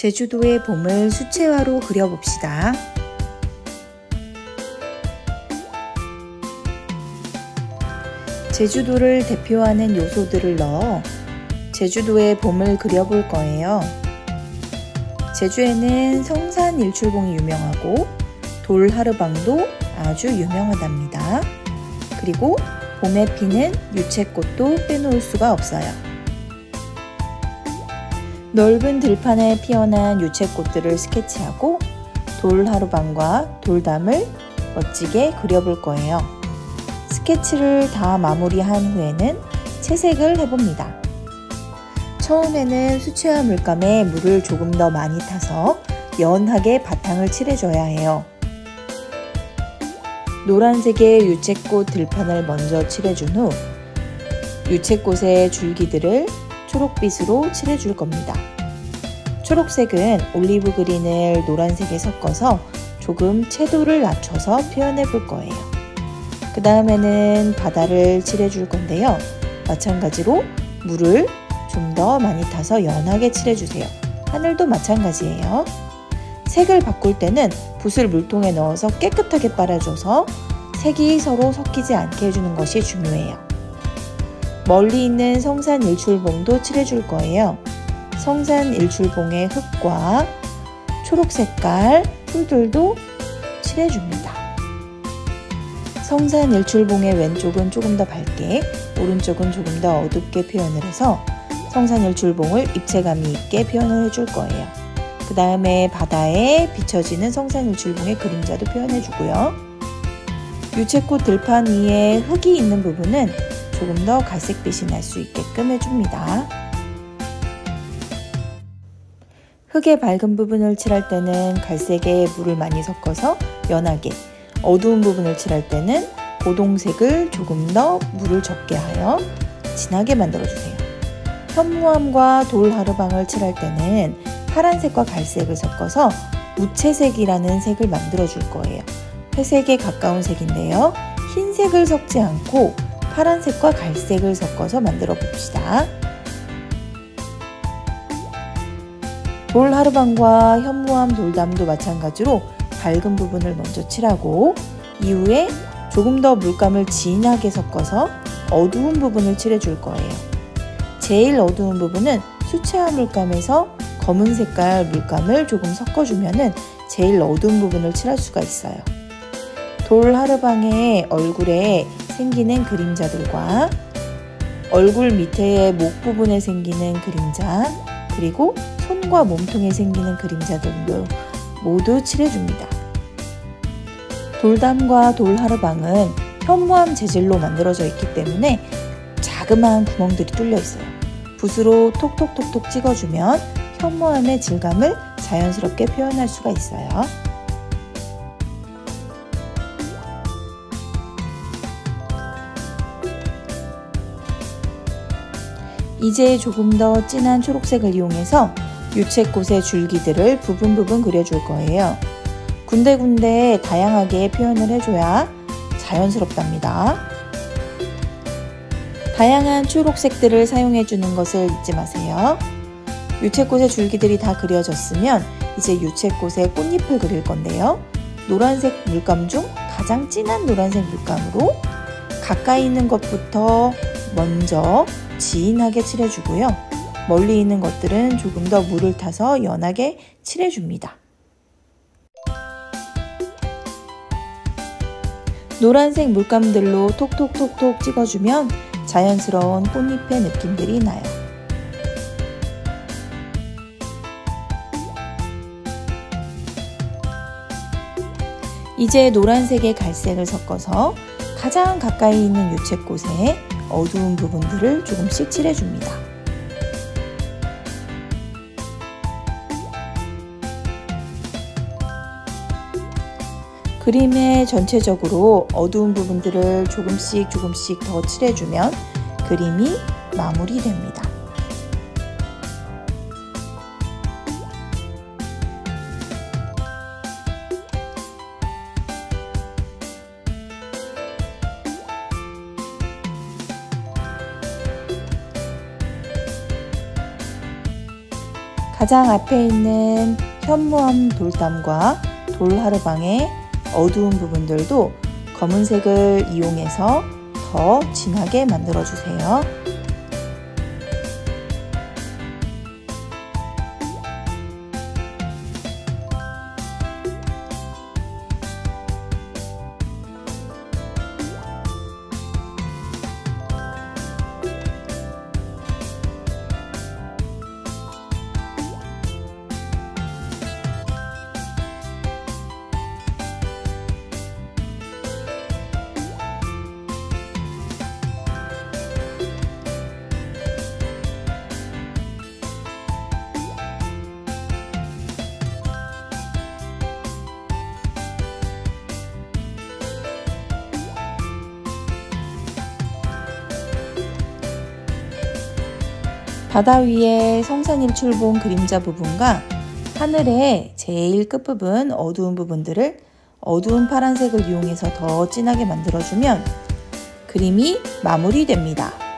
제주도의 봄을 수채화로 그려봅시다. 제주도를 대표하는 요소들을 넣어 제주도의 봄을 그려볼 거예요. 제주에는 성산일출봉이 유명하고 돌하르방도 아주 유명하답니다. 그리고 봄에 피는 유채꽃도 빼놓을 수가 없어요. 넓은 들판에 피어난 유채꽃들을 스케치하고 돌하르방과 돌담을 멋지게 그려볼 거예요. 스케치를 다 마무리한 후에는 채색을 해봅니다. 처음에는 수채화 물감에 물을 조금 더 많이 타서 연하게 바탕을 칠해줘야 해요. 노란색의 유채꽃 들판을 먼저 칠해준 후 유채꽃의 줄기들을 초록빛으로 칠해줄 겁니다. 초록색은 올리브 그린을 노란색에 섞어서 조금 채도를 낮춰서 표현해 볼 거예요. 그 다음에는 바다를 칠해줄 건데요. 마찬가지로 물을 좀 더 많이 타서 연하게 칠해주세요. 하늘도 마찬가지예요. 색을 바꿀 때는 붓을 물통에 넣어서 깨끗하게 빨아줘서 색이 서로 섞이지 않게 해주는 것이 중요해요. 멀리 있는 성산일출봉도 칠해줄 거예요. 성산일출봉의 흙과 초록 색깔 풀들도 칠해줍니다. 성산일출봉의 왼쪽은 조금 더 밝게, 오른쪽은 조금 더 어둡게 표현을 해서 성산일출봉을 입체감이 있게 표현을 해줄 거예요. 그 다음에 바다에 비춰지는 성산일출봉의 그림자도 표현해주고요. 유채꽃 들판 위에 흙이 있는 부분은 조금 더 갈색빛이 날 수 있게끔 해줍니다. 흙의 밝은 부분을 칠할 때는 갈색에 물을 많이 섞어서 연하게, 어두운 부분을 칠할 때는 고동색을 조금 더 물을 적게 하여 진하게 만들어주세요. 현무암과 돌하르방을 칠할 때는 파란색과 갈색을 섞어서 무채색이라는 색을 만들어 줄 거예요. 회색에 가까운 색인데요. 흰색을 섞지 않고 파란색과 갈색을 섞어서 만들어 봅시다. 돌하르방과 현무암 돌담도 마찬가지로 밝은 부분을 먼저 칠하고 이후에 조금 더 물감을 진하게 섞어서 어두운 부분을 칠해 줄 거예요. 제일 어두운 부분은 수채화 물감에서 검은 색깔 물감을 조금 섞어주면 제일 어두운 부분을 칠할 수가 있어요. 돌하르방의 얼굴에 생기는 그림자들과 얼굴 밑에 목 부분에 생기는 그림자, 그리고 손과 몸통에 생기는 그림자들도 모두 칠해줍니다. 돌담과 돌하르방은 현무암 재질로 만들어져 있기 때문에 자그마한 구멍들이 뚫려 있어요. 붓으로 톡톡톡톡 찍어주면 현무암의 질감을 자연스럽게 표현할 수가 있어요. 이제 조금 더 진한 초록색을 이용해서 유채꽃의 줄기들을 부분 그려줄 거예요. 군데군데 다양하게 표현을 해줘야 자연스럽답니다. 다양한 초록색들을 사용해주는 것을 잊지 마세요. 유채꽃의 줄기들이 다 그려졌으면 이제 유채꽃의 꽃잎을 그릴 건데요. 노란색 물감 중 가장 진한 노란색 물감으로 가까이 있는 것부터 먼저 진하게 칠해주고요. 멀리 있는 것들은 조금 더 물을 타서 연하게 칠해줍니다. 노란색 물감들로 톡톡톡톡 찍어주면 자연스러운 꽃잎의 느낌들이 나요. 이제 노란색에 갈색을 섞어서 가장 가까이 있는 유채꽃의 어두운 부분들을 조금씩 칠해줍니다. 그림의 전체적으로 어두운 부분들을 조금씩 더 칠해주면 그림이 마무리됩니다. 가장 앞에 있는 현무암 돌담과 돌하르방의 어두운 부분들도 검은색을 이용해서 더 진하게 만들어 주세요. 바다 위에 성산일출봉 그림자 부분과 하늘의 제일 끝부분 어두운 부분들을 어두운 파란색을 이용해서 더 진하게 만들어주면 그림이 마무리됩니다.